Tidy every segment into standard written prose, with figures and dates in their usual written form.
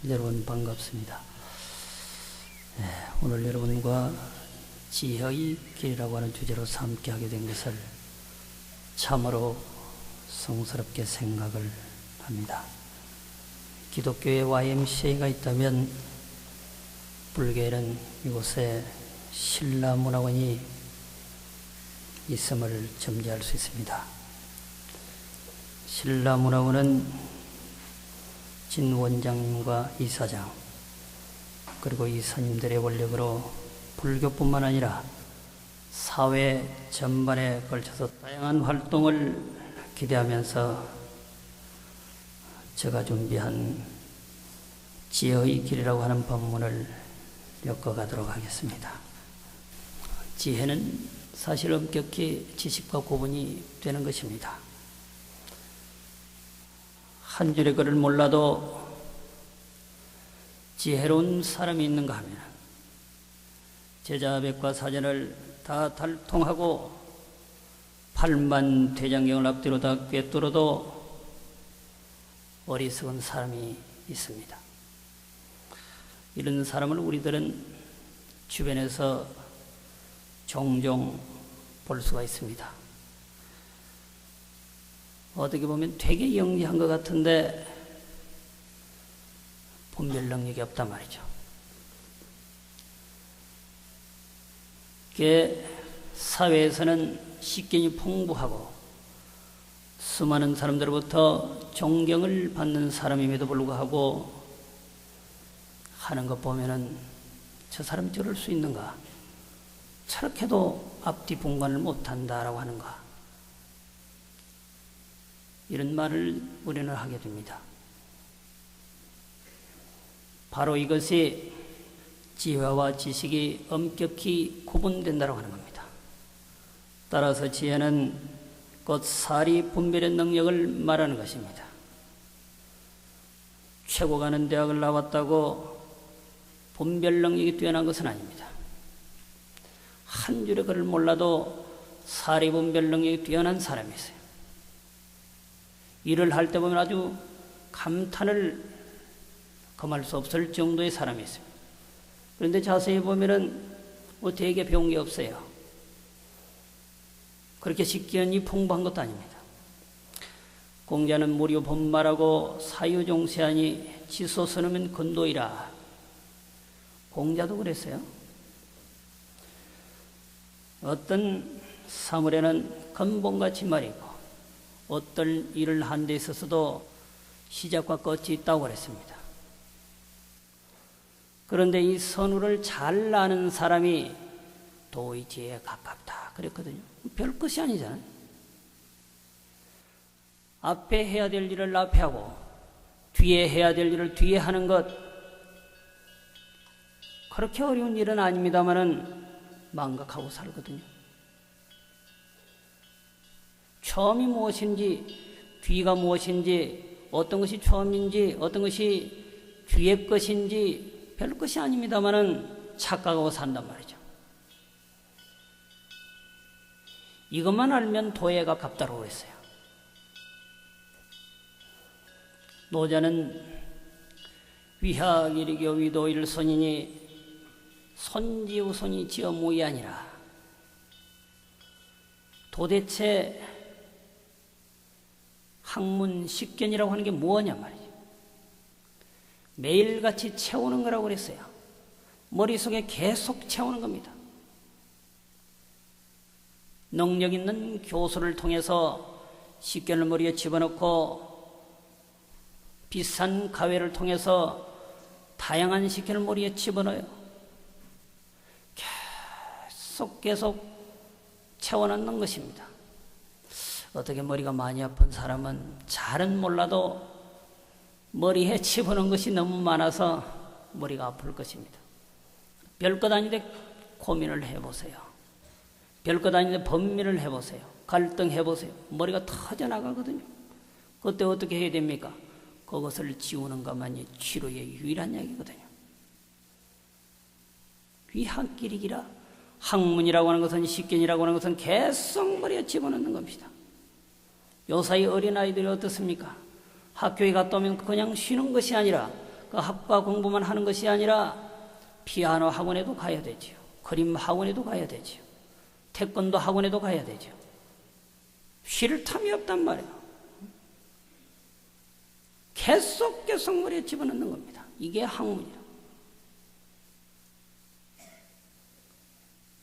여러분 반갑습니다. 오늘 여러분과 지혜의 길이라고 하는 주제로 함께 하게 된 것을 참으로 성스럽게 생각을 합니다. 기독교에 YMCA가 있다면 불교에는 이곳에 신라문화원이 있음을 점지할 수 있습니다. 신라문화원은 진 원장님과 이사장 그리고 이사님들의 원력으로 불교뿐만 아니라 사회 전반에 걸쳐서 다양한 활동을 기대하면서 제가 준비한 지혜의 길이라고 하는 법문을 엮어가도록 하겠습니다. 지혜는 사실 엄격히 지식과 구분이 되는 것입니다. 한 줄의 글을 몰라도 지혜로운 사람이 있는가 하면 제자백과 사전을 다 달통하고 8만 대장경을 앞뒤로 다 꿰뚫어도 어리석은 사람이 있습니다. 이런 사람을 우리들은 주변에서 종종 볼 수가 있습니다. 어떻게 보면 되게 영리한 것 같은데 분별 능력이 없단 말이죠. 사회에서는 식견이 풍부하고 수많은 사람들로부터 존경을 받는 사람임에도 불구하고 하는 것 보면은 저 사람이 저럴 수 있는가? 저렇게도 앞뒤 분간을 못한다라고 하는가? 이런 말을 우리는 하게 됩니다. 바로 이것이 지혜와 지식이 엄격히 구분된다고 하는 겁니다. 따라서 지혜는 곧 사리 분별의 능력을 말하는 것입니다. 최고 가는 대학을 나왔다고 분별 능력이 뛰어난 것은 아닙니다. 한 줄의 글을 몰라도 사리 분별 능력이 뛰어난 사람이 있어요. 일을 할 때 보면 아주 감탄을 금할 수 없을 정도의 사람이 있습니다. 그런데 자세히 보면은 되게 배운 게 없어요. 그렇게 식견이 풍부한 것도 아닙니다. 공자는 무료 본말하고 사유종세하니 지소 서너면 건도이라. 공자도 그랬어요. 어떤 사물에는 근본과 말이고 어떤 일을 한 데 있어서도 시작과 끝이 있다고 그랬습니다. 그런데 이 선우를 잘 아는 사람이 도의 지혜에 가깝다 그랬거든요. 별 것이 아니잖아요. 앞에 해야 될 일을 앞에 하고 뒤에 해야 될 일을 뒤에 하는 것, 그렇게 어려운 일은 아닙니다만은 망각하고 살거든요. 처음이 무엇인지 뒤가 무엇인지 어떤 것이 처음인지 어떤 것이 뒤의 것인지 별 것이 아닙니다만은 착각하고 산단 말이죠. 이것만 알면 도예가 갑다라고 했어요. 노자는 위학이리교 위도일손이니 손지우손이 지어무이 아니라, 도대체 학문 식견이라고 하는 게 뭐냐 말이죠. 매일같이 채우는 거라고 그랬어요. 머릿속에 계속 채우는 겁니다. 능력 있는 교수를 통해서 식견을 머리에 집어넣고 비싼 가위를 통해서 다양한 식혜를 머리에 집어넣어요. 계속 채워넣는 것입니다. 어떻게 머리가 많이 아픈 사람은 잘은 몰라도 머리에 집어넣은 것이 너무 많아서 머리가 아플 것입니다. 별것 아닌데 고민을 해보세요. 별것 아닌데 범민을 해보세요. 갈등해보세요. 머리가 터져나가거든요. 그때 어떻게 해야 됩니까? 그것을 지우는 것만이 치료의 유일한 약이거든요. 위한길이기라. 학문이라고 하는 것은, 식견이라고 하는 것은 계속 머리에 집어넣는 겁니다. 요사이 어린아이들이 어떻습니까? 학교에 갔다 오면 그냥 쉬는 것이 아니라, 그 학과 공부만 하는 것이 아니라 피아노 학원에도 가야 되지요. 그림 학원에도 가야 되지요. 태권도 학원에도 가야 되죠. 쉴 틈이 없단 말이에요. 계속 머리에 집어넣는 겁니다. 이게 학문이라.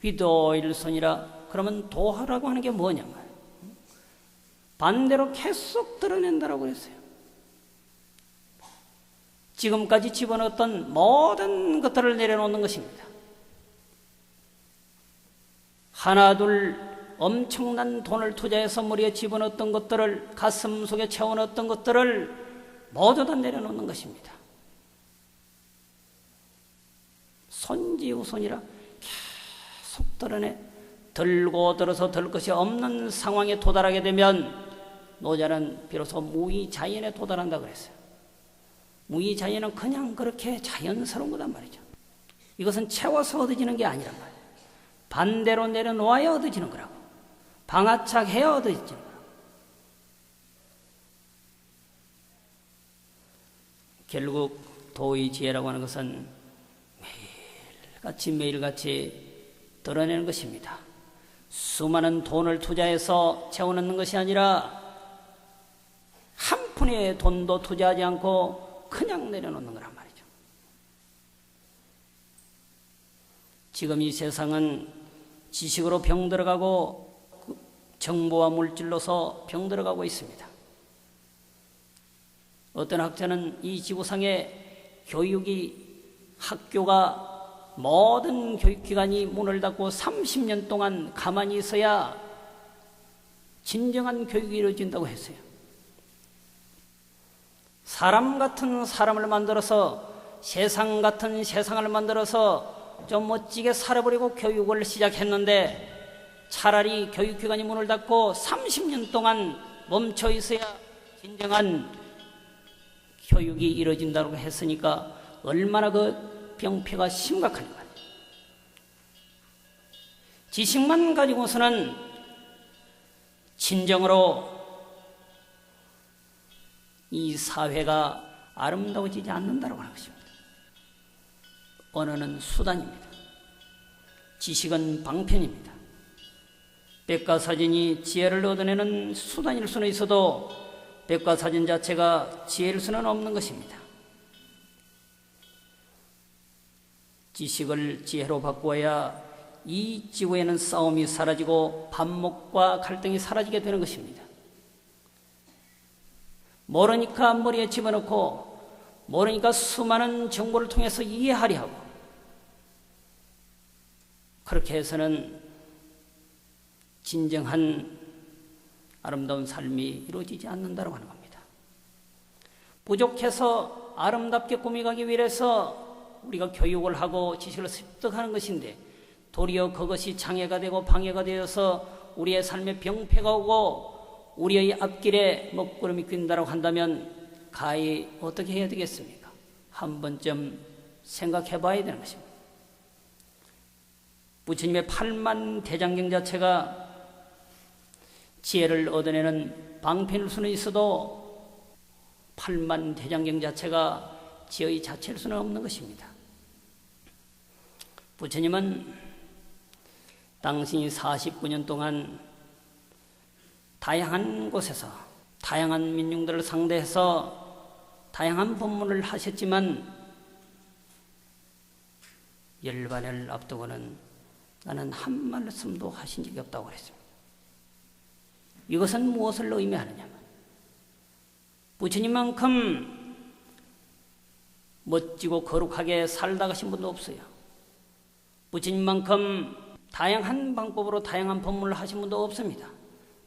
비도일손이라. 그러면 도하라고 하는 게 뭐냐면 반대로 계속 드러낸다라고 했어요. 지금까지 집어넣었던 모든 것들을 내려놓는 것입니다. 하나 둘 엄청난 돈을 투자해서 머리에 집어넣었던 것들을, 가슴 속에 채워넣었던 것들을 모두 다 내려놓는 것입니다. 손지우손이라. 계속 드러내. 들고 들어서 들 것이 없는 상황에 도달하게 되면 노자는 비로소 무의자연에 도달한다 그랬어요. 무의자연은 그냥 그렇게 자연스러운 거단 말이죠. 이것은 채워서 얻어지는 게 아니란 말이에요. 반대로 내려놓아야 얻어지는 거라고. 방아착해야 얻어지는 거라고. 결국 도의지혜라고 하는 것은 매일같이 드러내는 것입니다. 수많은 돈을 투자해서 채워넣는 것이 아니라 한 푼의 돈도 투자하지 않고 그냥 내려놓는 거란 말이죠. 지금 이 세상은 지식으로 병들어가고 정보와 물질로서 병들어가고 있습니다. 어떤 학자는 이 지구상의 학교가 모든 교육기관이 문을 닫고 30년 동안 가만히 있어야 진정한 교육이 이루어진다고 했어요. 사람 같은 사람을 만들어서, 세상 같은 세상을 만들어서 좀 멋지게 살아보려고 교육을 시작했는데 차라리 교육기관이 문을 닫고 30년 동안 멈춰 있어야 진정한 교육이 이루어진다고 했으니까 얼마나 그 병폐가 심각한 거예요. 지식만 가지고서는 진정으로 이 사회가 아름다워지지 않는다고 하는 것입니다. 언어는 수단입니다. 지식은 방편입니다. 백과사전이 지혜를 얻어내는 수단일 수는 있어도 백과사전 자체가 지혜일 수는 없는 것입니다. 지식을 지혜로 바꾸어야 이 지구에는 싸움이 사라지고 반목과 갈등이 사라지게 되는 것입니다. 모르니까 머리에 집어넣고, 모르니까 수많은 정보를 통해서 이해하려 하고, 그렇게 해서는 진정한 아름다운 삶이 이루어지지 않는다고 하는 겁니다. 부족해서 아름답게 꾸미가기 위해서 우리가 교육을 하고 지식을 습득하는 것인데 도리어 그것이 장애가 되고 방해가 되어서 우리의 삶에 병폐가 오고 우리의 앞길에 먹구름이 낀다고 한다면 가히 어떻게 해야 되겠습니까? 한 번쯤 생각해 봐야 되는 것입니다. 부처님의 8만 대장경 자체가 지혜를 얻어내는 방편일 수는 있어도 8만 대장경 자체가 지혜의 자체일 수는 없는 것입니다. 부처님은 당신이 49년 동안 다양한 곳에서 다양한 민중들을 상대해서 다양한 법문을 하셨지만 열반을 앞두고는 나는 한 말씀도 하신 적이 없다고 그랬습니다. 이것은 무엇을 의미하느냐면 부처님만큼 멋지고 거룩하게 살다 가신 분도 없어요. 부처님만큼 다양한 방법으로 다양한 법문을 하신 분도 없습니다.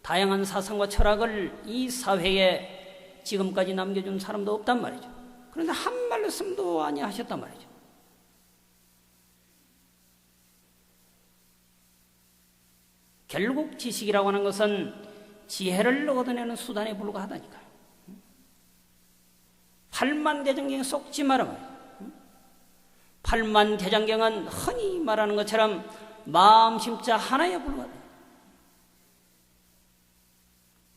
다양한 사상과 철학을 이 사회에 지금까지 남겨준 사람도 없단 말이죠. 그런데 한 말씀도 아니하셨단 말이죠. 결국 지식이라고 하는 것은 지혜를 얻어내는 수단에 불과하다니까요. 팔만대장경에 속지 마라 말이에요. 팔만대장경은 흔히 말하는 것처럼 마음심자 하나에 불과하다.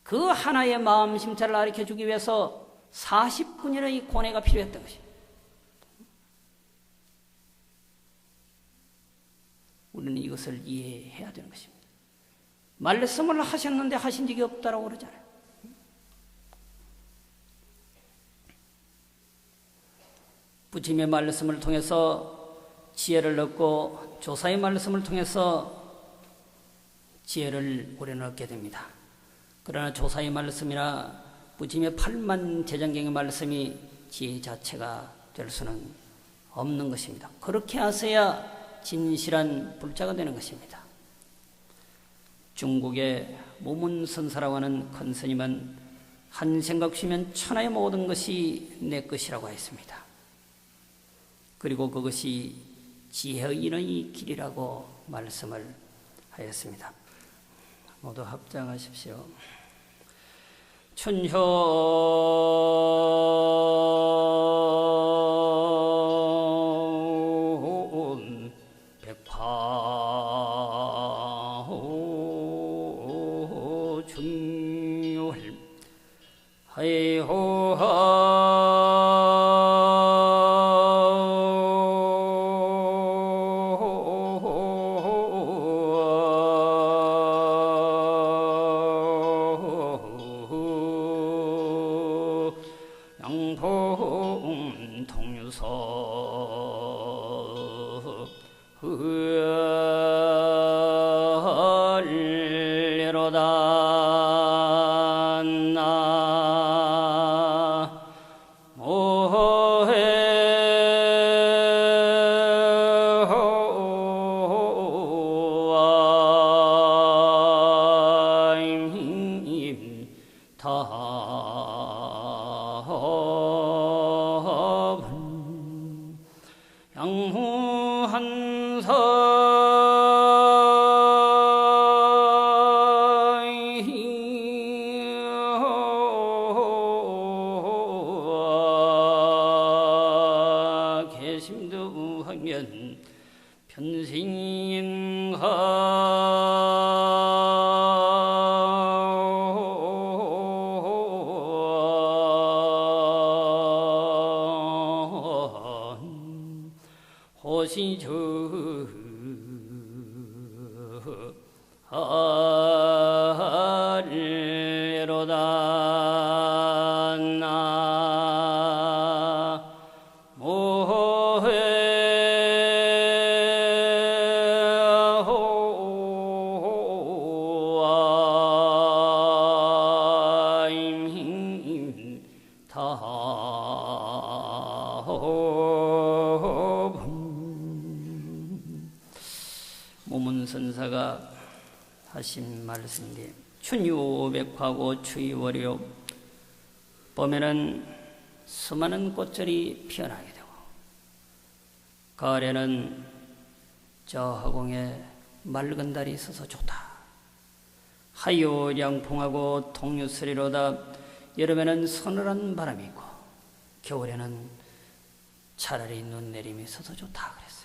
그 하나의 마음심자를 가르쳐주기 위해서 40분이의 고뇌가 필요했던 것이에요. 우리는 이것을 이해해야 되는 것입니다. 말씀을 하셨는데 하신 적이 없다라고 그러잖아요. 부처님의 말씀을 통해서 지혜를 얻고 조사의 말씀을 통해서 지혜를 우리는 얻게 됩니다. 그러나 조사의 말씀이나 부처님의 8만 대장경의 말씀이 지혜 자체가 될 수는 없는 것입니다. 그렇게 하셔야 진실한 불자가 되는 것입니다. 중국의 무문선사라고 하는 큰 스님은 한 생각 쉬면 천하의 모든 것이 내 것이라고 했습니다. 그리고 그것이 지혜인의 길이라고 말씀을 하였습니다. 모두 합장하십시오. 춘효 무문선사가 하신 말씀인데 춘유백화고 추위월요 봄에는 수많은 꽃들이 피어나게 되고 가을에는 저 허공에 맑은 달이 있어서 좋다. 하요량풍하고 동류소리로다. 여름에는 서늘한 바람이 있고 겨울에는 차라리 눈 내림이 있어서 좋다 그랬어요.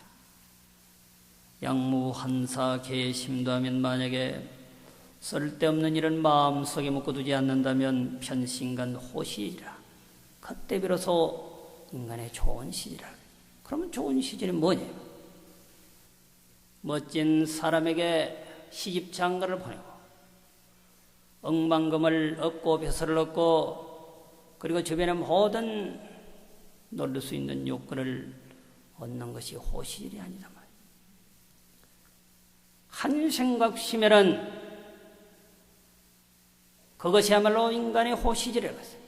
양무한사 개심도하면 만약에 쓸데없는 일은 마음속에 묻고두지 않는다면 편신간 호시이라. 그때 비로소 인간의 좋은 시절이라. 그러면 좋은 시절이 뭐냐? 멋진 사람에게 시집장가를 보내고 억만금을 얻고 벼슬을 얻고 그리고 주변의 모든 놀릴 수 있는 요건을 얻는 것이 호시일이 아니다 말이야. 한 생각 쉬면은 그것이야말로 인간의 호시질이라고 했어요.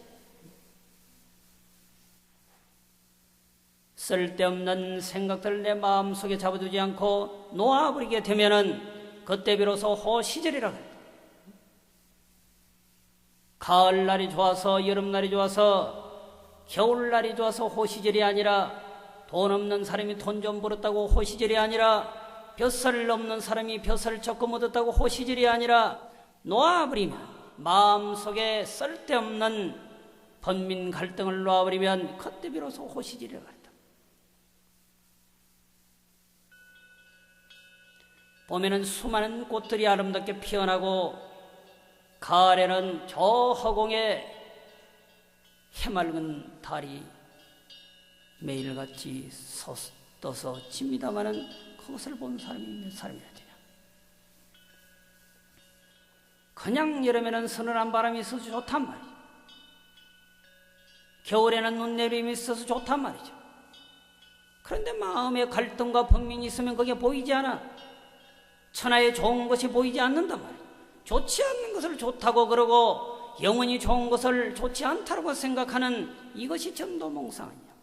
쓸데없는 생각들을 내 마음속에 잡아두지 않고 놓아버리게 되면은 그때 비로소 호시절이라고 합니다. 가을날이 좋아서, 여름날이 좋아서, 겨울날이 좋아서 호시절이 아니라, 돈 없는 사람이 돈 좀 벌었다고 호시절이 아니라, 벼슬 없는 사람이 벼슬 조금 얻었다고 호시절이 아니라, 놓아버리면, 마음속에 쓸데없는 번민 갈등을 놓아버리면 그때 비로소 호시절이라고 한다. 봄에는 수많은 꽃들이 아름답게 피어나고, 가을에는 저 허공에 해맑은 달이 매일같이 떠서 집니다마는 그것을 본 사람이 몇 사람이나 되냐. 그냥 여름에는 서늘한 바람이 있어서 좋단 말이죠. 겨울에는 눈 내림이 있어서 좋단 말이죠. 그런데 마음에 갈등과 번민이 있으면 그게 보이지 않아. 천하에 좋은 것이 보이지 않는단 말이에요. 좋지 않는 것을 좋다고 그러고 영원히 좋은 것을 좋지 않다고 생각하는 이것이 전도몽상 아니냐.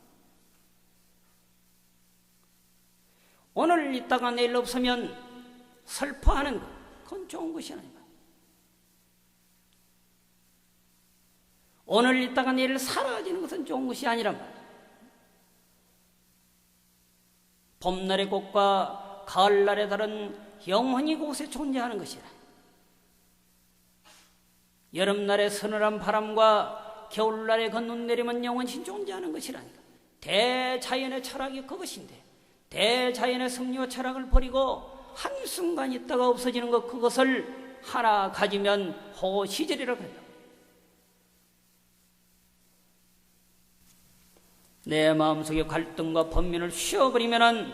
오늘 있다가 내일 없으면 슬퍼하는 것, 그건 좋은 것이 아니야. 오늘 있다가 내일 사라지는 것은 좋은 것이 아니란 말이야. 봄날의 꽃과 가을날의 달은 영원히 그곳에 존재하는 것이라. 여름날의 서늘한 바람과 겨울날의 그 눈 내리면 영원히 존재하는 것이라니까. 대자연의 철학이 그것인데, 대자연의 섭리와 철학을 버리고 한순간 있다가 없어지는 것, 그것을 하나 가지면 호시절이라고 한다. 내 마음속에 갈등과 번민을 쉬어버리면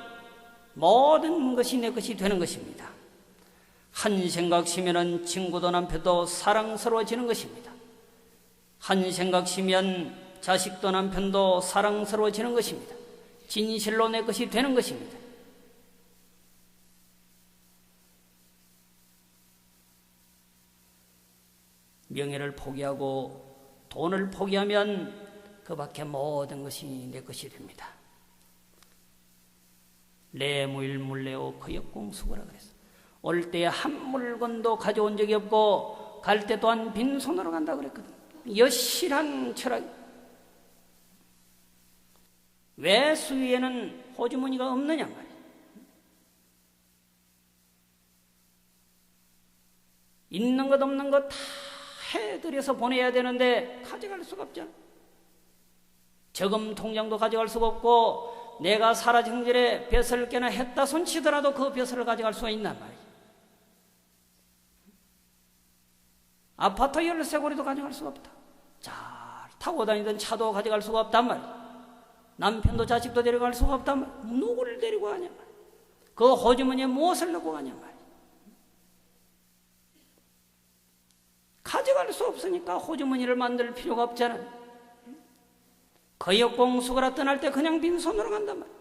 모든 것이 내 것이 되는 것입니다. 한 생각 쉬면 친구도 남편도 사랑스러워지는 것입니다. 한 생각 쉬면 자식도 남편도 사랑스러워지는 것입니다. 진실로 내 것이 되는 것입니다. 명예를 포기하고 돈을 포기하면 그 밖에 모든 것이 내 것이 됩니다. 레무일물레오 거역공수거라 그랬어. 올 때에 한 물건도 가져온 적이 없고 갈 때 또한 빈손으로 간다고 그랬거든. 여실한 철학. 왜 수위에는 호주머니가 없느냐 말이야. 있는 것 없는 것 다 해드려서 보내야 되는데 가져갈 수가 없잖아. 저금 통장도 가져갈 수가 없고 내가 사라진 길에 벼슬 깨나 했다 손치더라도 그 벼슬을 가져갈 수가 있단 말이야. 아파트 열쇠고리도 가져갈 수가 없다. 잘 타고 다니던 차도 가져갈 수가 없단 말이야. 남편도 자식도 데려갈 수가 없단 말이야. 누구를 데리고 가냐 말이야. 그 호주머니에 무엇을 넣고 가냐 말이야. 가져갈 수 없으니까 호주머니를 만들 필요가 없잖아. 거역공수거라 떠날 때 그냥 빈손으로 간단 말이야.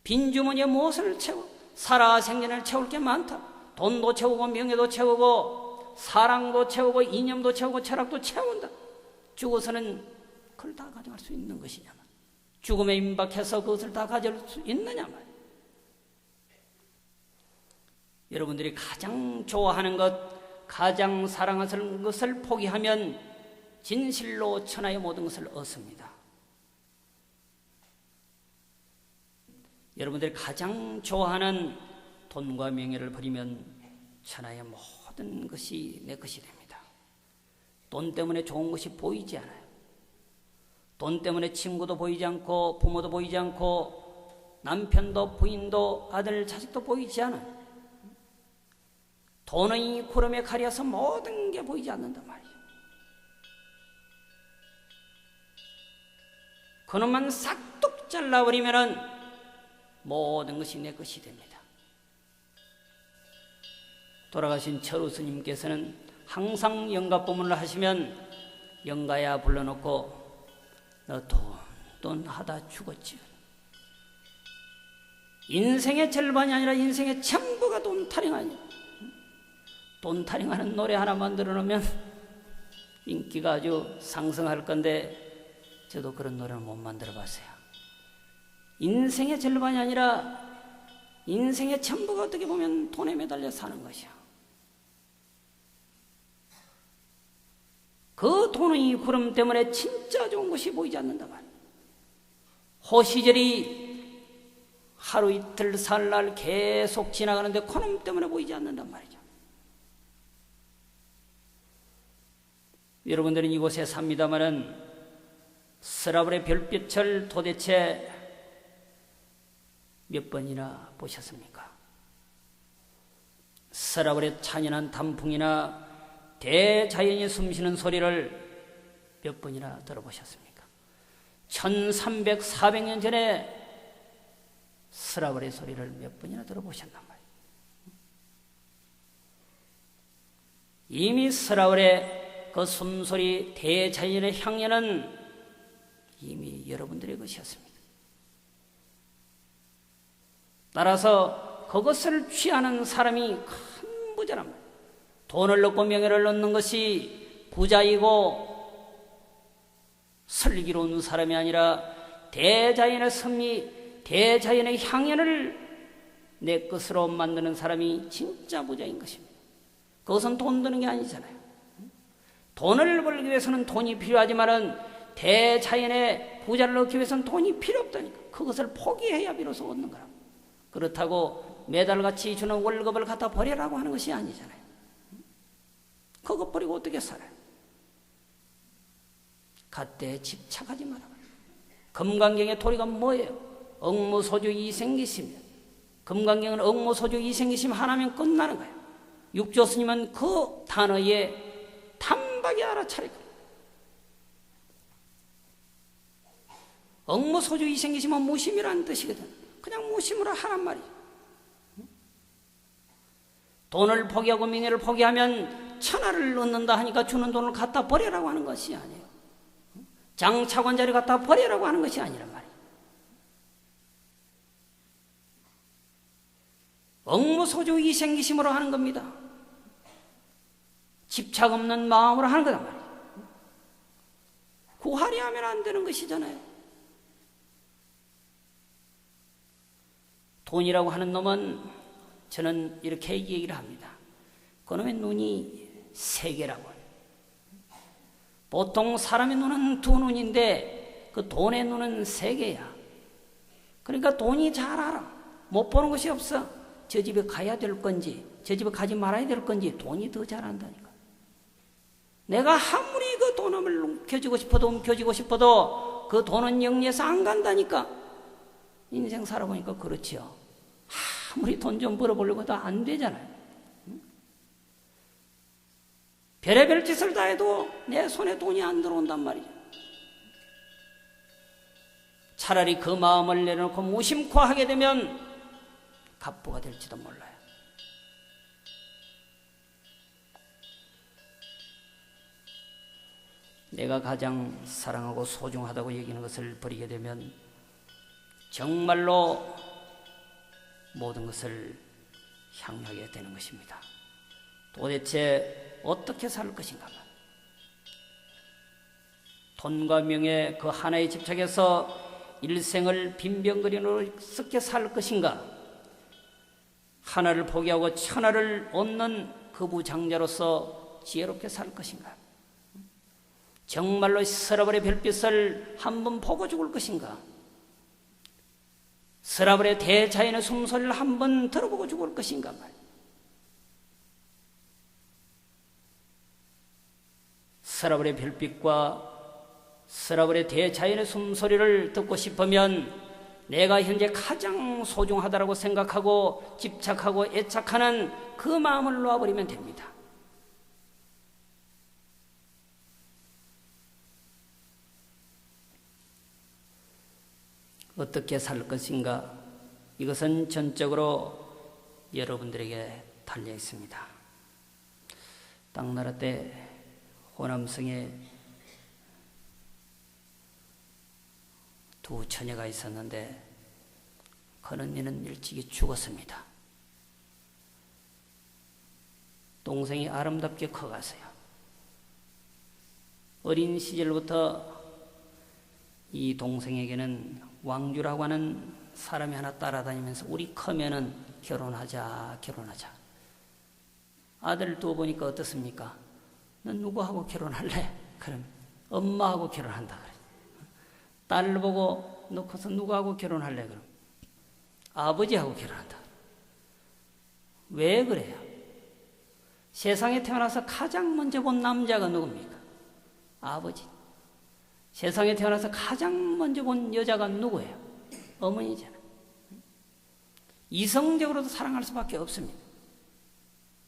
빈 주머니에 무엇을 채워? 살아생전을 채울 게 많다. 돈도 채우고 명예도 채우고 사랑도 채우고 이념도 채우고 철학도 채운다. 죽어서는 그걸 다 가져갈 수 있는 것이냐 말이야. 죽음에 임박해서 그것을 다 가져갈 수 있느냐 말이야. 여러분들이 가장 좋아하는 것, 가장 사랑하는 것을 포기하면 진실로 천하의 모든 것을 얻습니다. 여러분들이 가장 좋아하는 돈과 명예를 버리면 천하의 모든 것이 내 것이 됩니다. 돈 때문에 좋은 것이 보이지 않아요. 돈 때문에 친구도 보이지 않고 부모도 보이지 않고 남편도 부인도 아들 자식도 보이지 않아요. 돈의 구름에 가려서 모든 게 보이지 않는단 말이에요. 그놈만 싹둑 잘라버리면 모든 것이 내 것이 됩니다. 돌아가신 철우 스님께서는 항상 영가법문을 하시면 영가야 불러놓고 너 돈 하다 죽었지. 인생의 절반이 아니라 인생의 전부가 돈 타령 아니야. 돈 타령하는 노래 하나 만들어 놓으면 인기가 아주 상승할 건데 저도 그런 노래는 못 만들어 봤어요. 인생의 절반이 아니라 인생의 전부가 어떻게 보면 돈에 매달려 사는 것이야. 그 돈의 구름 때문에 진짜 좋은 것이 보이지 않는다 말이야. 호시절이 하루 이틀 살날 계속 지나가는데 그놈 때문에 보이지 않는단 말이죠. 여러분들은 이곳에 삽니다마는 스라블의 별빛을 도대체 몇 번이나 보셨습니까? 스라블의 찬연한 단풍이나 대자연이 숨쉬는 소리를 몇 번이나 들어보셨습니까? 1300, 400년 전에 스라블의 소리를 몇 번이나 들어보셨단 말이에요. 이미 스라블의 그 숨소리, 대자연의 향연은 이미 여러분들의 것이었습니다. 따라서 그것을 취하는 사람이 큰 부자란 말이에요. 돈을 얻고 명예를 얻는 것이 부자이고 슬기로운 사람이 아니라 대자연의 섭리, 대자연의 향연을 내 것으로 만드는 사람이 진짜 부자인 것입니다. 그것은 돈 드는 게 아니잖아요. 돈을 벌기 위해서는 돈이 필요하지만은 대자연의 부자를 얻기 위해서는 돈이 필요 없다니까. 그것을 포기해야 비로소 얻는 거라. 그렇다고 매달같이 주는 월급을 갖다 버리라고 하는 것이 아니잖아요. 그것 버리고 어떻게 살아요? 갓대에 집착하지 마라. 금강경의 도리가 뭐예요? 억무소주 이생기심이에요. 금강경은 억무소주 이생기심 하나면 끝나는 거예요. 육조 스님은 그 단어에 단박에 알아차릴 거예요. 억무소주 이생기심은 무심이라는 뜻이거든. 그냥 무심으로 하란 말이에요. 돈을 포기하고 명예를 포기하면 천하를 얻는다 하니까 주는 돈을 갖다 버리라고 하는 것이 아니에요. 장차관 자리 갖다 버리라고 하는 것이 아니란 말이에요. 억무소주 이생기심으로 하는 겁니다. 집착 없는 마음으로 하는 거란 말이에요. 구하려 하면 안 되는 것이잖아요. 돈이라고 하는 놈은 저는 이렇게 얘기를 합니다. 그놈의 눈이 세 개라고 해요. 보통 사람의 눈은 두 눈인데 그 돈의 눈은 세 개야. 그러니까 돈이 잘 알아. 못 보는 것이 없어. 저 집에 가야 될 건지 저 집에 가지 말아야 될 건지 돈이 더 잘 안다니까. 내가 아무리 그 돈을 움켜쥐고 싶어도 그 돈은 영리해서 안 간다니까. 인생 살아보니까 그렇지요. 아무리 돈 좀 벌어보려고 해도 안 되잖아요. 별의별 짓을 다 해도 내 손에 돈이 안 들어온단 말이죠. 차라리 그 마음을 내려놓고 무심코 하게 되면 갑부가 될지도 몰라요. 내가 가장 사랑하고 소중하다고 여기는 것을 버리게 되면 정말로 모든 것을 향유하게 되는 것입니다. 도대체 어떻게 살 것인가? 돈과 명예 그 하나에 집착해서 일생을 빈병거리로 썩게 살 것인가? 하나를 포기하고 천하를 얻는 거부장자로서 지혜롭게 살 것인가? 정말로 스라블의 별빛을 한번 보고 죽을 것인가? 스라블의 대자연의 숨소리를 한번 들어보고 죽을 것인가 말이야. 스라블의 별빛과 스라블의 대자연의 숨소리를 듣고 싶으면 내가 현재 가장 소중하다고 생각하고 집착하고 애착하는 그 마음을 놓아버리면 됩니다. 어떻게 살 것인가? 이것은 전적으로 여러분들에게 달려 있습니다. 당나라 때 호남성에 두 처녀가 있었는데 큰언니는 일찍이 죽었습니다. 동생이 아름답게 커갔어요. 어린 시절부터 이 동생에게는 왕주라고 하는 사람이 하나 따라다니면서 우리 크면은 결혼하자. 아들 두어 보니까 어떻습니까? 넌 누구하고 결혼할래? 그럼 엄마하고 결혼한다 그래. 딸 보고 너 커서 누구하고 결혼할래? 그럼 아버지하고 결혼한다. 왜 그래요? 세상에 태어나서 가장 먼저 본 남자가 누굽니까? 아버지. 세상에 태어나서 가장 먼저 본 여자가 누구예요? 어머니잖아요. 이성적으로도 사랑할 수밖에 없습니다.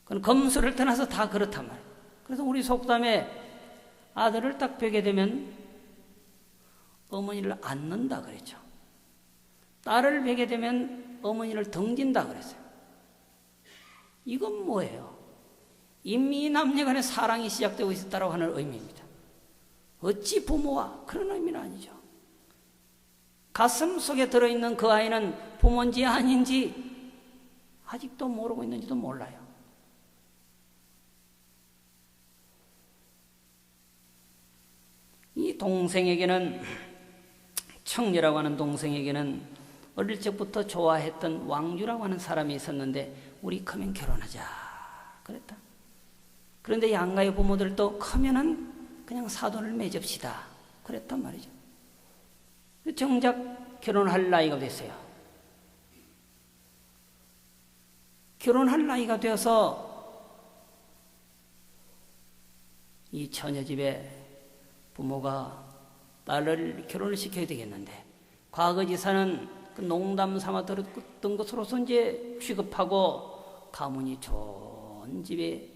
그건 검수를 떠나서 다 그렇단 말이에요. 그래서 우리 속담에 아들을 딱 뵈게 되면 어머니를 안는다 그랬죠. 딸을 뵈게 되면 어머니를 등진다 그랬어요. 이건 뭐예요? 이미 남녀 간의 사랑이 시작되고 있었다고 하는 의미입니다. 어찌 부모와 그런 의미는 아니죠. 가슴 속에 들어있는 그 아이는 부모인지 아닌지 아직도 모르고 있는지도 몰라요. 이 동생에게는, 청녀라고 하는 동생에게는 어릴 적부터 좋아했던 왕주라고 하는 사람이 있었는데 우리 크면 결혼하자 그랬다. 그런데 양가의 부모들도 크면은 그냥 사돈을 맺읍시다 그랬단 말이죠. 정작 결혼할 나이가 됐어요. 결혼할 나이가 되어서 이 처녀집에 부모가 딸을 결혼을 시켜야 되겠는데 과거 지사는 그 농담 삼아 들었던 것으로서 이제 취급하고 가문이 좋은 집에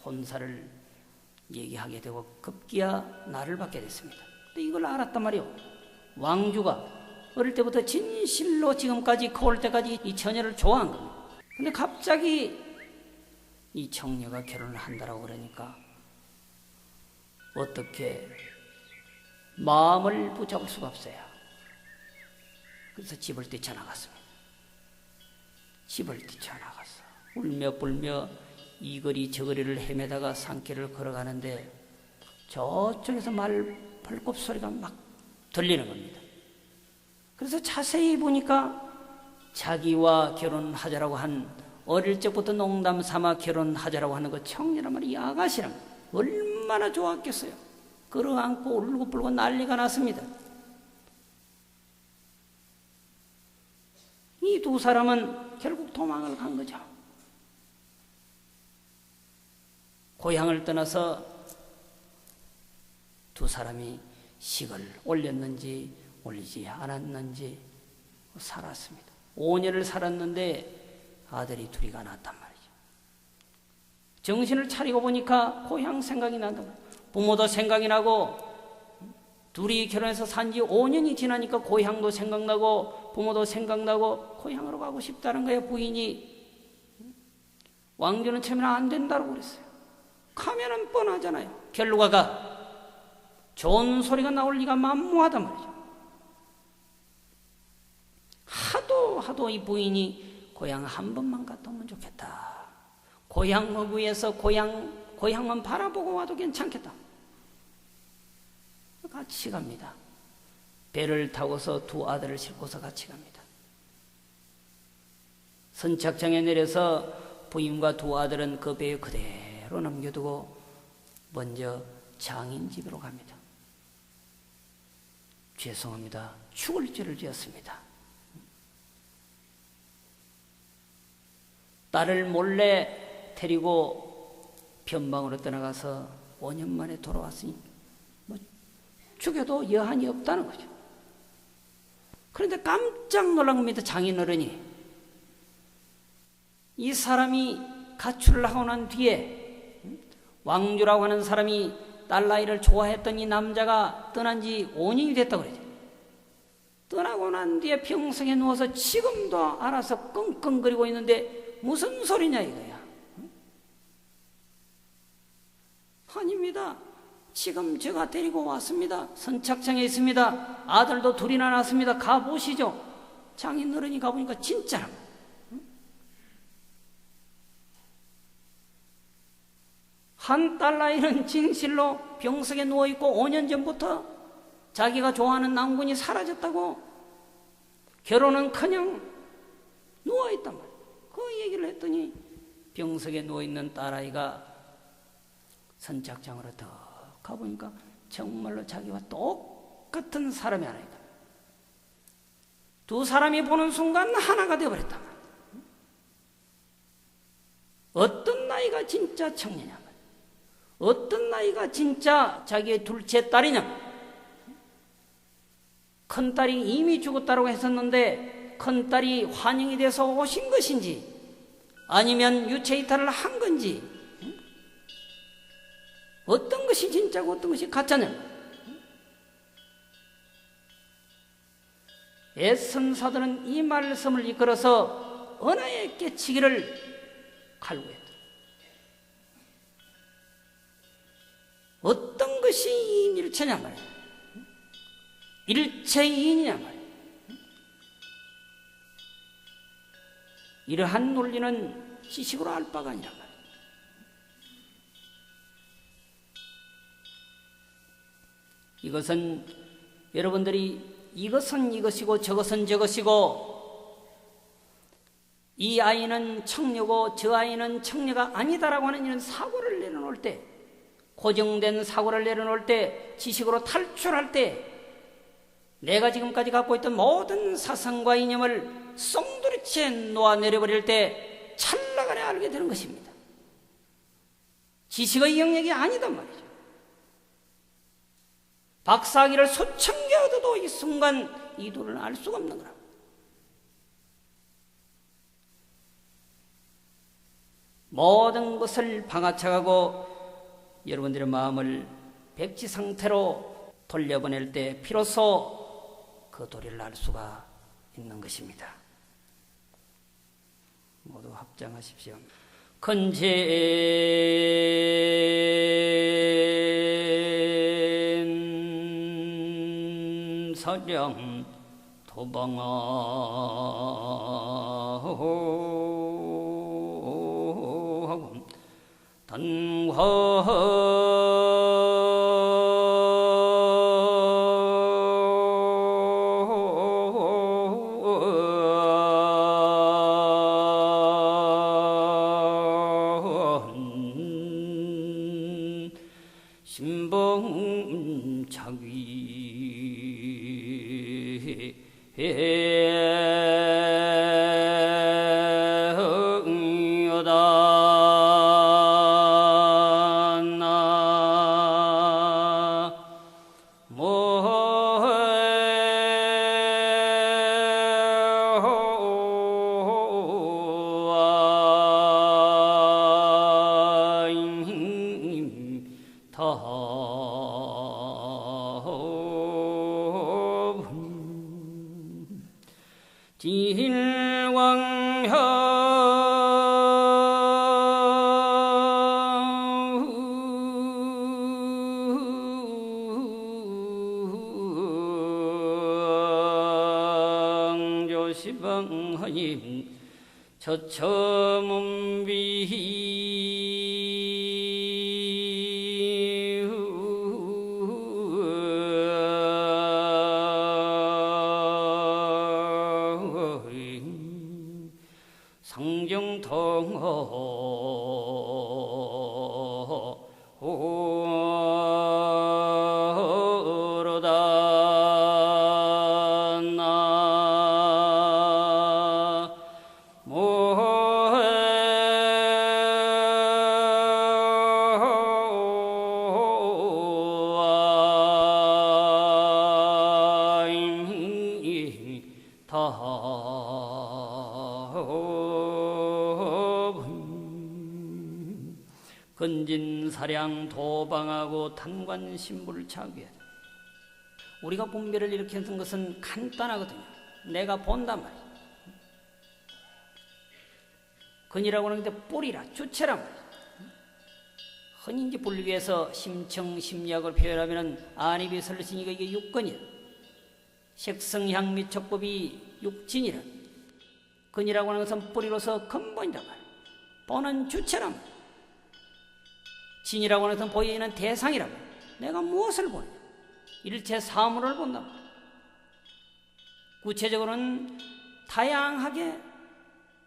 혼사를 얘기하게 되고 급기야 나를 받게 됐습니다. 근데 이걸 알았단 말이에요. 왕주가 어릴 때부터 진실로 지금까지 커올 때까지 이 처녀를 좋아한 겁니다. 근데 갑자기 이 청녀가 결혼을 한다라고 그러니까 어떻게 마음을 붙잡을 수가 없어요. 그래서 집을 뛰쳐나갔습니다. 집을 뛰쳐나갔어. 울며 불며 이 거리 저 거리를 헤매다가 산길을 걸어가는데 저쪽에서 발굽 소리가 막 들리는 겁니다. 그래서 자세히 보니까 자기와 결혼하자라고 한, 어릴 적부터 농담 삼아 결혼하자라고 하는 그 청년란 말이 아가씨랑 얼마나 좋았겠어요. 끌어안고 울고불고 난리가 났습니다. 이 두 사람은 결국 도망을 간 거죠. 고향을 떠나서 두 사람이 식을 올렸는지 올리지 않았는지 살았습니다. 5년을 살았는데 아들이 둘이가 낳았단 말이죠. 정신을 차리고 보니까 고향 생각이 난다. 부모도 생각이 나고 둘이 결혼해서 산 지 5년이 지나니까 고향도 생각나고 부모도 생각나고 고향으로 가고 싶다는 거예요. 부인이. 왕주는 처음에는 안 된다고 그랬어요. 가면은 뻔하잖아요. 결과가 좋은 소리가 나올 리가 만무하단 말이죠. 하도 이 부인이 고향 한 번만 갔다 오면 좋겠다. 고향 위에서 고향만 바라보고 와도 괜찮겠다. 같이 갑니다. 배를 타고서 두 아들을 싣고서 같이 갑니다. 선착장에 내려서 부인과 두 아들은 그 배에 그대로 남겨두고 먼저 장인 집으로 갑니다. 죄송합니다. 죽을 죄를 지었습니다. 딸을 몰래 데리고 변방으로 떠나가서 5년 만에 돌아왔으니 죽여도 여한이 없다는 거죠. 그런데 깜짝 놀란 겁니다. 장인어른이. 이 사람이 가출을 하고 난 뒤에 왕주라고 하는 사람이 딸 나이를 좋아했던 이 남자가 떠난 지 5년이 됐다고 그러죠. 떠나고 난 뒤에 병석에 누워서 지금도 알아서 끙끙거리고 있는데 무슨 소리냐 이거야. 아닙니다. 지금 제가 데리고 왔습니다. 선착장에 있습니다. 아들도 둘이나 낳았습니다. 가보시죠. 장인어른이 가보니까 진짜라고. 한 딸 나이는 진실로 병석에 누워있고 5년 전부터 자기가 좋아하는 남군이 사라졌다고 결혼은커녕 누워있단 말이에요. 그 얘기를 했더니 병석에 누워있는 딸아이가 선착장으로 더 가보니까 정말로 자기와 똑같은 사람이 하나 있다. 두 사람이 보는 순간 하나가 되어버렸단 말이에요. 어떤 나이가 진짜 청년이냐 말이에요. 어떤 나이가 진짜 자기의 둘째 딸이냐. 큰딸이 이미 죽었다고 했었는데 큰딸이 환영이 돼서 오신 것인지 아니면 유체이탈을 한 건지 어떤 것이 진짜고 어떤 것이 가짜냐. 애선사들은 이 말씀을 이끌어서 언어의 깨치기를 갈구했다. 어떤 것이 이인일체냐 말이야. 일체이인이냐 말이야. 이러한 논리는 지식으로 알 바가 아니란 말이야. 이것은 여러분들이 이것은 이것이고 저것은 저것이고 이 아이는 청녀고 저 아이는 청녀가 아니다라고 하는 이런 사고를 내려놓을 때, 고정된 사고를 내려놓을 때, 지식으로 탈출할 때 내가 지금까지 갖고 있던 모든 사상과 이념을 쏙도리째 놓아내려버릴 때 찰나간에 알게 되는 것입니다. 지식의 영역이 아니단 말이죠. 박사학위를 수천 개 얻어도 이 순간 이도를 알 수가 없는 거라고. 모든 것을 방아차가고 여러분들의 마음을 백지 상태로 돌려보낼 때 비로소 그 도리를 알 수가 있는 것입니다. 모두 합장하십시오. 건진 사령 도방하고 단화 시방하님 저처문비 건진사량 도방하고 탄관신부를 차구해. 우리가 분별을 이렇게 하는 것은 간단하거든요. 내가 본단 말이야. 건이라고 하는 게 뿌리라, 주체란 말이야. 흔히 이제 분류해서 심청, 심리학을 표현하면 안입이 설르시니까 이게 육건이야. 색성향 및 촉법이 육진이라. 건이라고 하는 것은 뿌리로서 근본이란 말이야. 보는 주체란 말이야. 진이라고 하는 것은 보이는 대상이란 말이야. 내가 무엇을 보느냐. 일체 사물을 본다. 구체적으로는 다양하게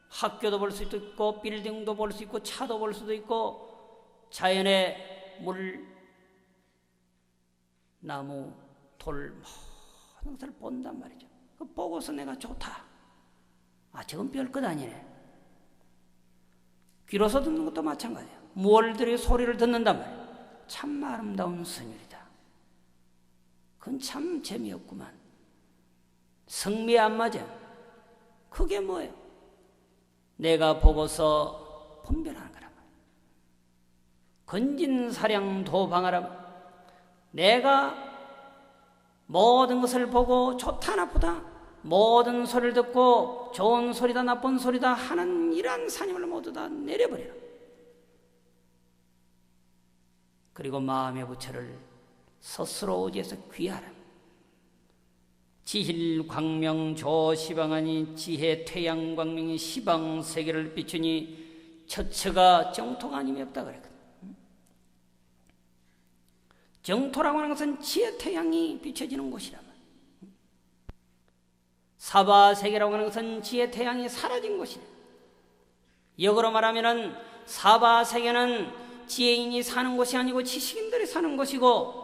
학교도 볼 수도 있고 빌딩도 볼 수 있고 차도 볼 수도 있고 자연의 물, 나무, 돌 모든 것을 본단 말이죠. 그 보고서 내가 좋다. 아, 저건 별것 아니네. 귀로서 듣는 것도 마찬가지예요. 무얼들이 소리를 듣는단 말이에요. 참 아름다운 선율이다. 그건 참 재미없구만. 성미에 안 맞아. 그게 뭐예요? 내가 보고서 분별하는 거란 말이에요. 건진사량 도방하라. 내가 모든 것을 보고 좋다 나쁘다, 모든 소리를 듣고 좋은 소리다 나쁜 소리다 하는 이러한 산임을 모두 다 내려버려라. 그리고 마음의 부처를 스스로 의지해서 귀하라. 지힐 광명 조시방하니 지혜 태양 광명이 시방 세계를 비추니 처처가 정토가 아님이 없다 그랬거든. 정토라고 하는 것은 지혜 태양이 비춰지는 곳이란 말이야. 사바세계라고 하는 것은 지혜 태양이 사라진 곳이래. 역으로 말하면은 사바세계는 지혜인이 사는 곳이 아니고 지식인들이 사는 곳이고,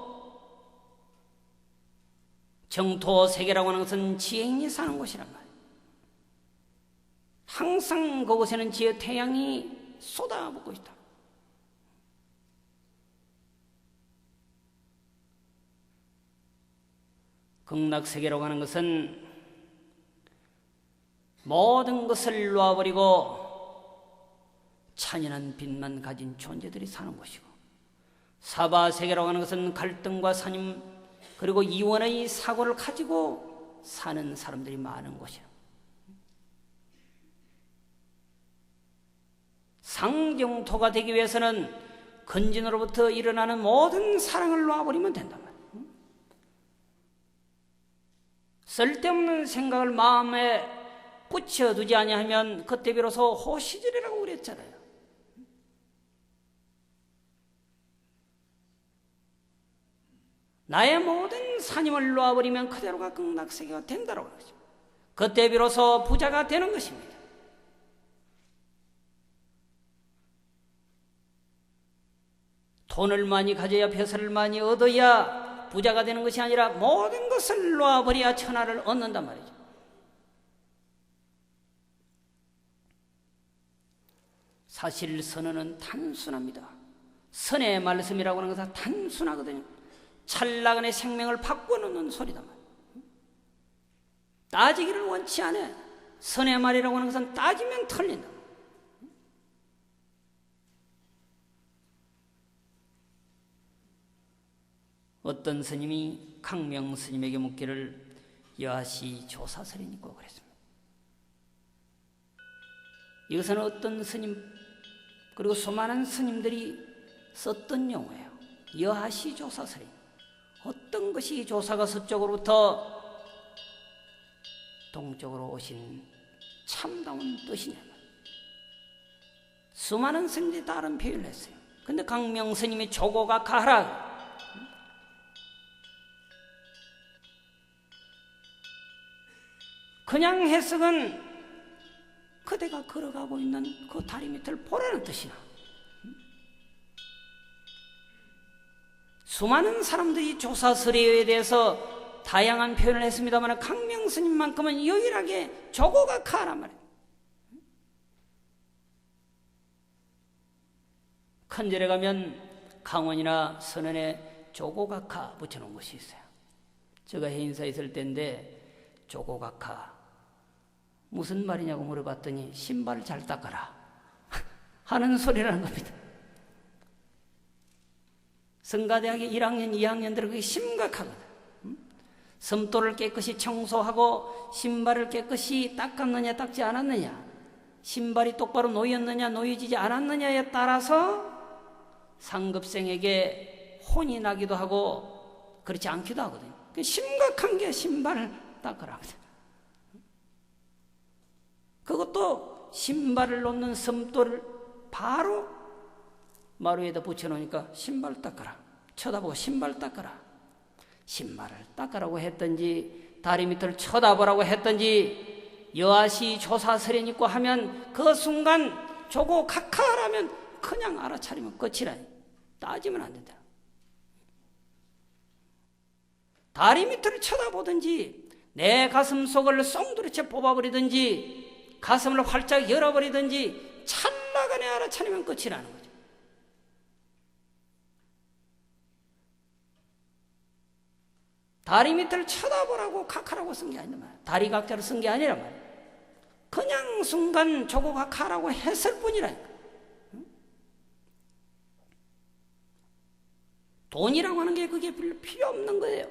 정토세계라고 하는 것은 지혜인이 사는 곳이란 말이야. 항상 그곳에는 지혜 태양이 쏟아붓고 있다. 극락세계라고 하는 것은 모든 것을 놓아버리고 찬연한 빛만 가진 존재들이 사는 곳이고, 사바세계라고 하는 것은 갈등과 산임 그리고 이원의 사고를 가지고 사는 사람들이 많은 곳이야. 상정토가 되기 위해서는 근진으로부터 일어나는 모든 사랑을 놓아버리면 된단 말이야. 쓸데없는 생각을 마음에 붙여두지 아니하면 그때 비로소 호시질이라고 그랬잖아요. 나의 모든 산임을 놓아버리면 그대로가 극락세계가 된다고 그러죠. 그때 비로소 부자가 되는 것입니다. 돈을 많이 가져야 벼슬을 많이 얻어야 부자가 되는 것이 아니라 모든 것을 놓아버려야 천하를 얻는단 말이죠. 사실 선언은 단순합니다. 선의 말씀이라고 하는 것은 단순하거든요. 찰나간의 생명을 바꿔놓는 소리단 말이에요. 따지기를 원치 않아. 선의 말이라고 하는 것은 따지면 틀린다. 어떤 스님이 강명 스님에게 묻기를 여하시 조사설이니까 그랬습니다. 이것은 어떤 스님 그리고 수많은 스님들이 썼던 용어예요. 여하시 조사설이. 어떤 것이 조사가 서쪽으로부터 동쪽으로 오신 참다운 뜻이냐. 수많은 스님들이 다른 표현을 했어요. 근데 강명 스님이 조고가 가라. 그냥 해석은 그대가 걸어가고 있는 그 다리 밑을 보라는 뜻이나. 수많은 사람들이 조사설에 대해서 다양한 표현을 했습니다만 강명 스님만큼은 유일하게 조고가 가란 말이에요. 큰절에 가면 강원이나 선원에 조고가 가 붙여놓은 곳이 있어요. 제가 해인사에 있을 때인데 조고가 가 무슨 말이냐고 물어봤더니 신발을 잘 닦아라 하는 소리라는 겁니다. 성가대학의 1학년, 2학년들은 그게 심각하거든. 섬돌을 깨끗이 청소하고 신발을 깨끗이 닦았느냐 닦지 않았느냐, 신발이 똑바로 놓였느냐 놓여지지 않았느냐에 따라서 상급생에게 혼이 나기도 하고 그렇지 않기도 하거든요. 심각한 게 신발을 닦으라. 그것도 신발을 놓는 섬돌을 바로 마루 위에다 붙여놓으니까 신발 닦아라. 쳐다보고 신발 닦아라. 신발을 닦으라고 했든지 다리 밑을 쳐다보라고 했든지 여아시 조사설엔 있고 하면 그 순간 조고 각하라면 그냥 알아차리면 끝이라. 따지면 안 된다. 다리 밑을 쳐다보든지 내 가슴 속을 송두리째 뽑아버리든지 가슴을 활짝 열어버리든지 찰나간에 알아차리면 끝이라는 거죠. 다리 밑을 쳐다보라고 각하라고 쓴 게 아니란 말이야. 다리 각자로 쓴 게 아니란 말이야. 그냥 순간 조고 각하라고 했을 뿐이라니까. 돈이라고 하는 게 그게 별로 필요 없는 거예요.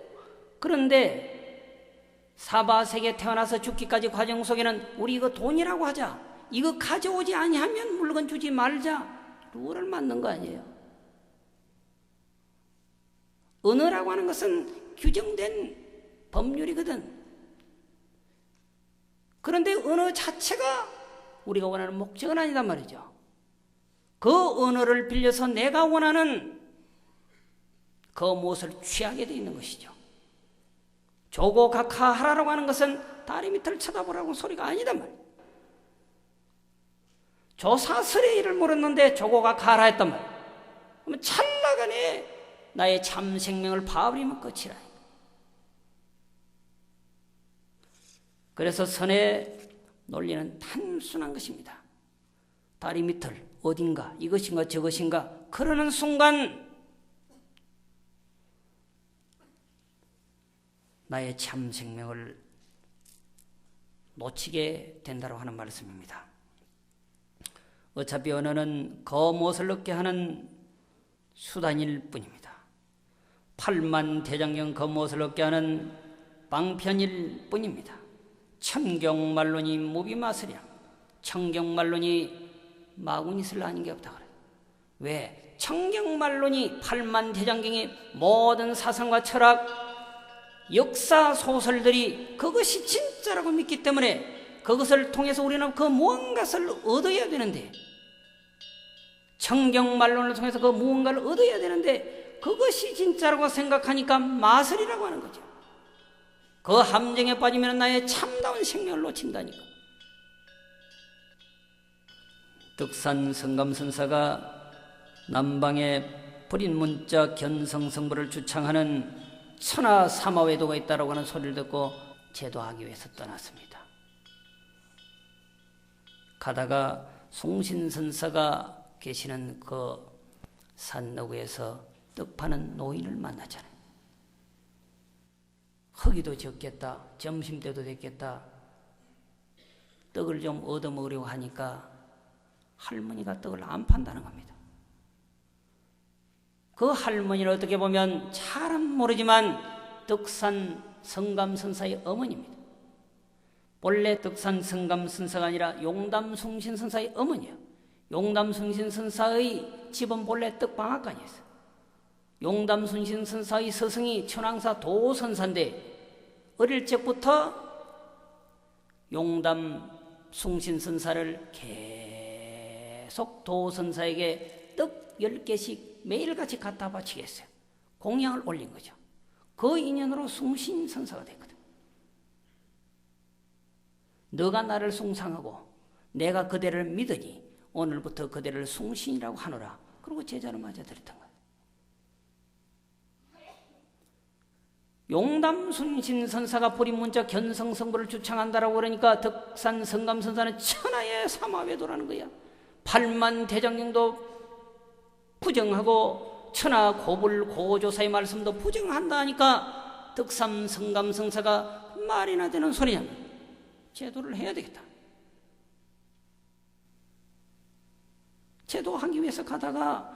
그런데 사바세계에 태어나서 죽기까지 과정 속에는 우리 이거 돈이라고 하자, 이거 가져오지 아니하면 물건 주지 말자, 룰을 만든 거 아니에요. 언어라고 하는 것은 규정된 법률이거든. 그런데 언어 자체가 우리가 원하는 목적은 아니단 말이죠. 그 언어를 빌려서 내가 원하는 그 무엇을 취하게 되어 있는 것이죠. 조고각하하라고 하는 것은 다리 밑을 쳐다보라고 소리가 아니단 말이에요. 조사설의 일을 물었는데 조고각하하라 했단 말이에요. 그러면 찰나간에 나의 참 생명을 봐버리면 끝이라. 그래서 선의 논리는 단순한 것입니다. 다리 밑을 어딘가 이것인가 저것인가 그러는 순간 나의 참 생명을 놓치게 된다고 하는 말씀입니다. 어차피 언어는 그 무엇을 얻게 하는 수단일 뿐입니다. 팔만 대장경 그 무엇을 얻게 하는 방편일 뿐입니다. 천경말론이 무비마스랴. 천경말론이 마구니슬 아닌 게 없다 그래요. 왜? 천경말론이 팔만 대장경의 모든 사상과 철학, 역사 소설들이 그것이 진짜라고 믿기 때문에 그것을 통해서 우리는 그 무언가를 얻어야 되는데, 천경말론을 통해서 그 무언가를 얻어야 되는데 그것이 진짜라고 생각하니까 마설이라고 하는 거죠. 그 함정에 빠지면 나의 참다운 생명을 놓친다니까. 덕산 성감선사가 남방에 불인문자 견성성부를 주창하는 천하 사마외도가 있다고 하는 소리를 듣고 제도하기 위해서 떠났습니다. 가다가 송신선사가 계시는 그 산너구에서 떡 파는 노인을 만나잖아요. 허기도 적겠다, 점심때도 됐겠다, 떡을 좀 얻어먹으려고 하니까 할머니가 떡을 안 판다는 겁니다. 그 할머니는 어떻게 보면 잘은 모르지만 덕산 성감선사의 어머니입니다. 본래 덕산 성감선사가 아니라 용담숭신선사의 어머니예요. 용담숭신선사의 집은 본래 떡방앗간이었어요. 용담숭신선사의 스승이 천황사 도선사인데 어릴 적부터 용담숭신선사를 계속 도선사에게 떡 10개씩 매일같이 갖다 바치게 했어요. 공양을 올린 거죠. 그 인연으로 숭신선사가 됐거든. 너가 나를 숭상하고 내가 그대를 믿으니 오늘부터 그대를 숭신이라고 하노라. 그리고 제자를 맞아들였던 거예요. 용담순신선사가 불인문자 견성성부를 주창한다라고 그러니까 덕산 성감선사는 천하의 사마외도라는 거야. 8만 대장경도 부정하고 천하 고불 고조사의 말씀도 부정한다 하니까 덕산 성감선사가 말이나 되는 소리냐. 제도를 해야 되겠다. 제도하기 위해서 가다가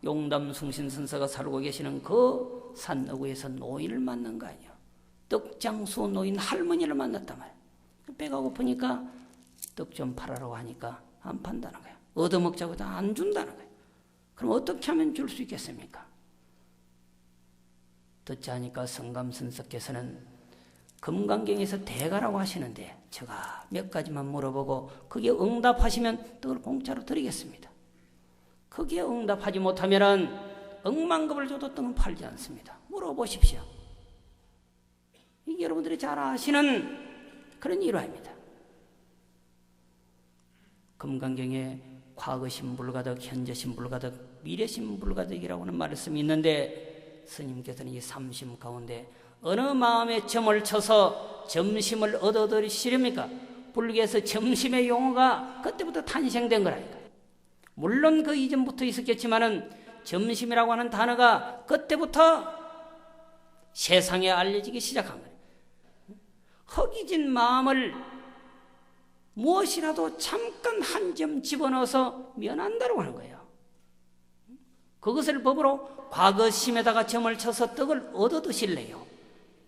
용담숭신선사가 살고 계시는 그 산너구에서 노인을 만난 거 아니야. 떡장수 노인 할머니를 만났단 말이야. 배가 고프니까 떡 좀 팔아라고 하니까 안 판다는 거야. 얻어먹자고 다 안 준다는 거야. 그럼 어떻게 하면 줄 수 있겠습니까? 듣자 하니까 성감선사께서는 금강경에서 대가라고 하시는데 제가 몇 가지만 물어보고 거기에 응답하시면 떡을 공짜로 드리겠습니다. 거기에 응답하지 못하면 억만급을 줘도 떡은 팔지 않습니다. 물어보십시오. 여러분들이 잘 아시는 그런 일화입니다. 금강경에 과거신불가득, 현재신불가득, 미래신불가득이라고 하는 말씀이 있는데, 스님께서는 이 삼심 가운데 어느 마음에 점을 쳐서 점심을 얻어들이시렵니까? 불교에서 점심의 용어가 그때부터 탄생된 거라니까. 물론 그 이전부터 있었겠지만은 점심이라고 하는 단어가 그때부터 세상에 알려지기 시작한 거예요. 허기진 마음을 무엇이라도 잠깐 한 점 집어넣어서 면한다고 하는 거예요. 그것을 법으로 과거심에다가 점을 쳐서 떡을 얻어 드실래요?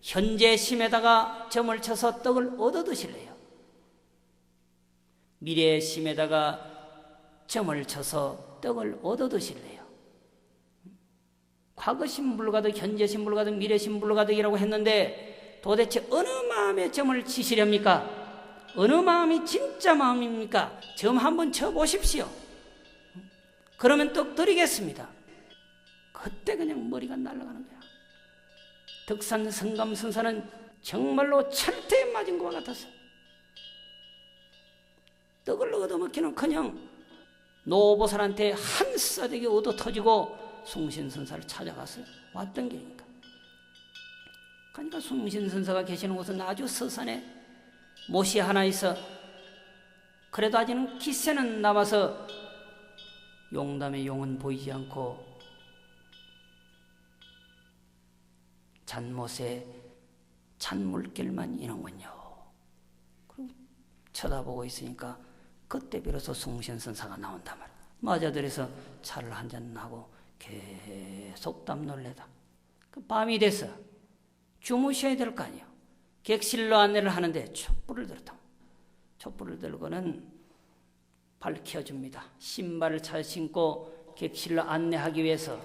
현재심에다가 점을 쳐서 떡을 얻어 드실래요? 미래심에다가 점을 쳐서 떡을 얻어 드실래요? 과거심 불가득, 현재심 불가득, 미래심 불가득이라고 했는데 도대체 어느 마음에 점을 치시렵니까? 어느 마음이 진짜 마음입니까? 점 한번 쳐보십시오. 그러면 떡 드리겠습니다. 그때 그냥 머리가 날아가는 거야. 덕산 성감선사는 정말로 철퇴에 맞은 것과 같았어. 떡을 얻어먹기는커녕 노보살한테 한 싸대기 얻어 터지고 숭신선사를 찾아갔어요. 왔던 길이니까. 그러니까 숭신선사가 계시는 곳은 아주 서산에 못이 하나 있어. 그래도 아직은 기세는 남아서 용담의 용은 보이지 않고 잔못에 잔물길만 있는군요. 그리고 쳐다보고 있으니까 그때 비로소 숭신선사가 나온단 말이야. 맞아들여서 차를 한잔 하고 계속 땀놀래다. 그 밤이 돼서 주무셔야 될 거 아니에요. 객실로 안내를 하는데 촛불을 들었다. 촛불을 들고는 밝혀줍니다. 신발을 잘 신고 객실로 안내하기 위해서.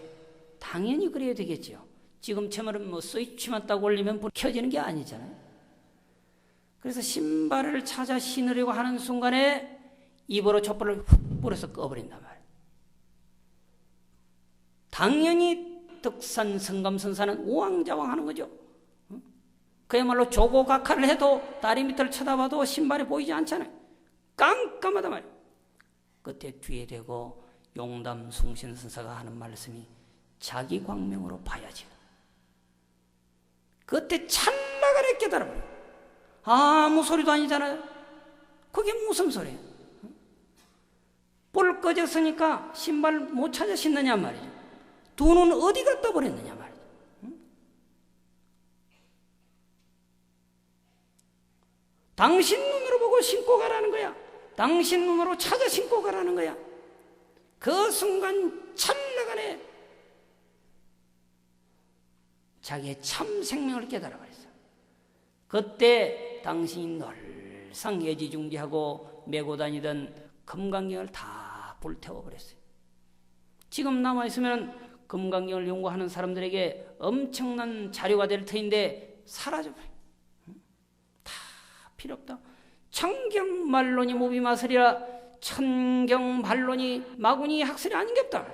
당연히 그래야 되겠죠. 지금처럼 뭐 스위치만 딱 올리면 불 켜지는 게 아니잖아요. 그래서 신발을 찾아 신으려고 하는 순간에 입으로 촛불을 훅 불어서 꺼버린단 말이에요. 당연히 덕산 성감선사는 우왕좌왕 하는 거죠. 그야말로 조고각하를 해도 다리 밑을 쳐다봐도 신발이 보이지 않잖아요. 깜깜하단 말이에요. 그때 뒤에 대고 용담 숭신선사가 하는 말씀이 자기 광명으로 봐야지. 그때 찰나간에 깨달아버려요. 아무 소리도 아니잖아요. 그게 무슨 소리예요? 불 꺼졌으니까 신발 못 찾아 신느냐 말이죠. 두 눈 어디 갔다 버렸느냐 말이죠. 당신 눈으로 보고 신고 가라는 거야. 당신 눈으로 찾아 신고 가라는 거야. 그 순간 찰나간에 자기의 참 생명을 깨달아 버렸어. 그때 당신이 늘상 예지중지하고 메고 다니던 금강경을 다 불태워 버렸어요. 지금 남아있으면 금강경을 연구하는 사람들에게 엄청난 자료가 될 터인데 사라져버려요. 다 필요 없다. 청경말론이 무비마설이라 천경반론이 마구니 학설이 아닌 게 없다.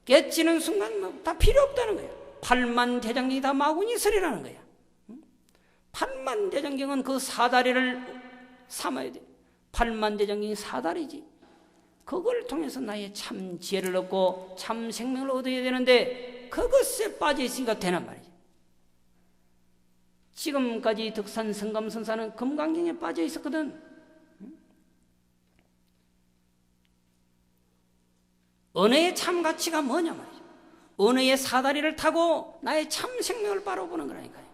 깨치는 순간 다 필요 없다는 거예요. 팔만대장경이 다 마구니설이라는 거야. 팔만대장경은 그 사다리를 삼아야 돼. 팔만대장경이 사다리지. 그걸 통해서 나의 참 지혜를 얻고 참 생명을 얻어야 되는데 그것에 빠져 있으니까 되란 말이지. 지금까지 덕산 성감선사는 금강경에 빠져 있었거든. 언어의 참 가치가 뭐냐 말이죠. 언어의 사다리를 타고 나의 참 생명을 바라보는 거라니까요.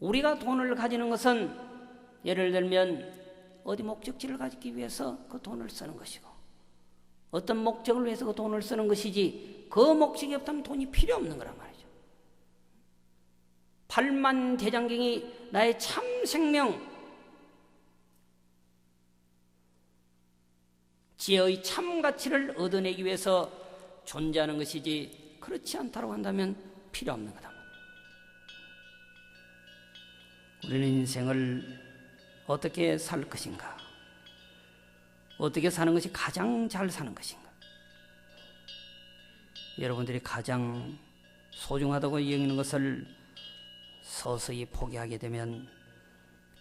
우리가 돈을 가지는 것은 예를 들면 어디 목적지를 가지기 위해서 그 돈을 쓰는 것이고 어떤 목적을 위해서 그 돈을 쓰는 것이지 그 목적이 없다면 돈이 필요 없는 거란 말이죠. 팔만대장경이 나의 참 생명, 지혜의 참 가치를 얻어내기 위해서 존재하는 것이지 그렇지 않다고 한다면 필요 없는 거다. 우리는 인생을 어떻게 살 것인가? 어떻게 사는 것이 가장 잘 사는 것인가? 여러분들이 가장 소중하다고 여기는 것을 서서히 포기하게 되면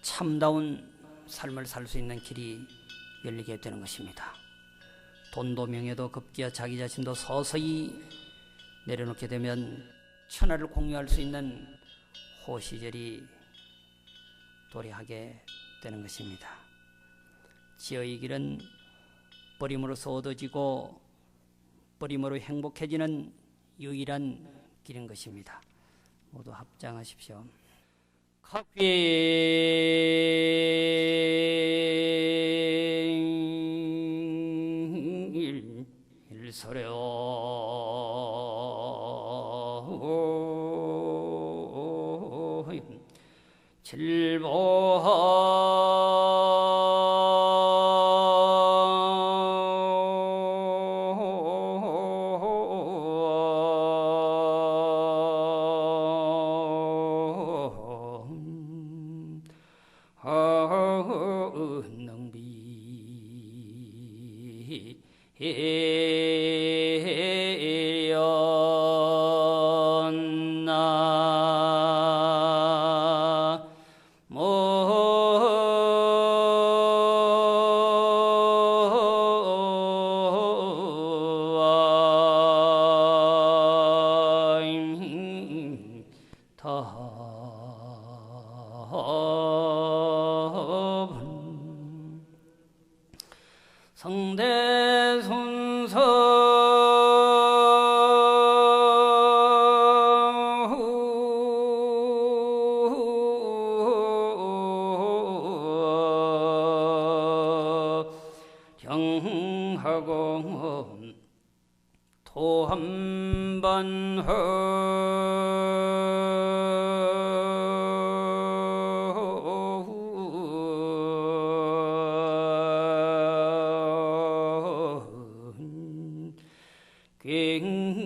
참다운 삶을 살 수 있는 길이 열리게 되는 것입니다. 돈도 명예도 급기야 자기 자신도 서서히 내려놓게 되면 천하를 공유할 수 있는 호시절이 도래하게 되는 것입니다. 지혜의 길은 버림으로써 얻어지고 버림으로 행복해지는 유일한 길인 것입니다. 모두 합장하십시오. 각빈 일서려 경하고 토한반허 갱히로다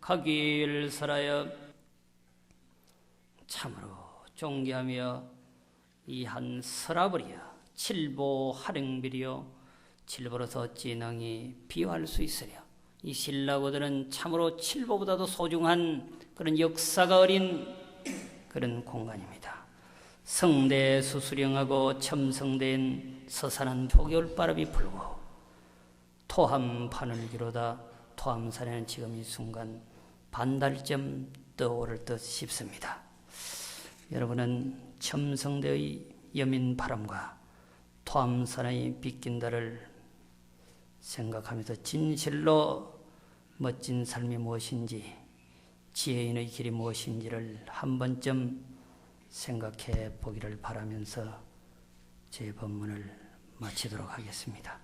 가길 살아여 참으로 존귀하며 이 한 서라버리여 칠보 하령비리여 칠보로서 어찌 능히 비유할 수 있으랴. 이 신라고들은 참으로 칠보보다도 소중한 그런 역사가 어린 그런 공간입니다. 성대 수수령하고 첨성된 서산한 조겨울바람이 불고 토함 바늘기로다. 토함산에는 지금 이 순간 반달점 떠오를 듯 싶습니다. 여러분은 첨성대의 여민 바람과 토함산의 빗긴다를 생각하면서 진실로 멋진 삶이 무엇인지 지혜인의 길이 무엇인지를 한 번쯤 생각해 보기를 바라면서 제 법문을 마치도록 하겠습니다.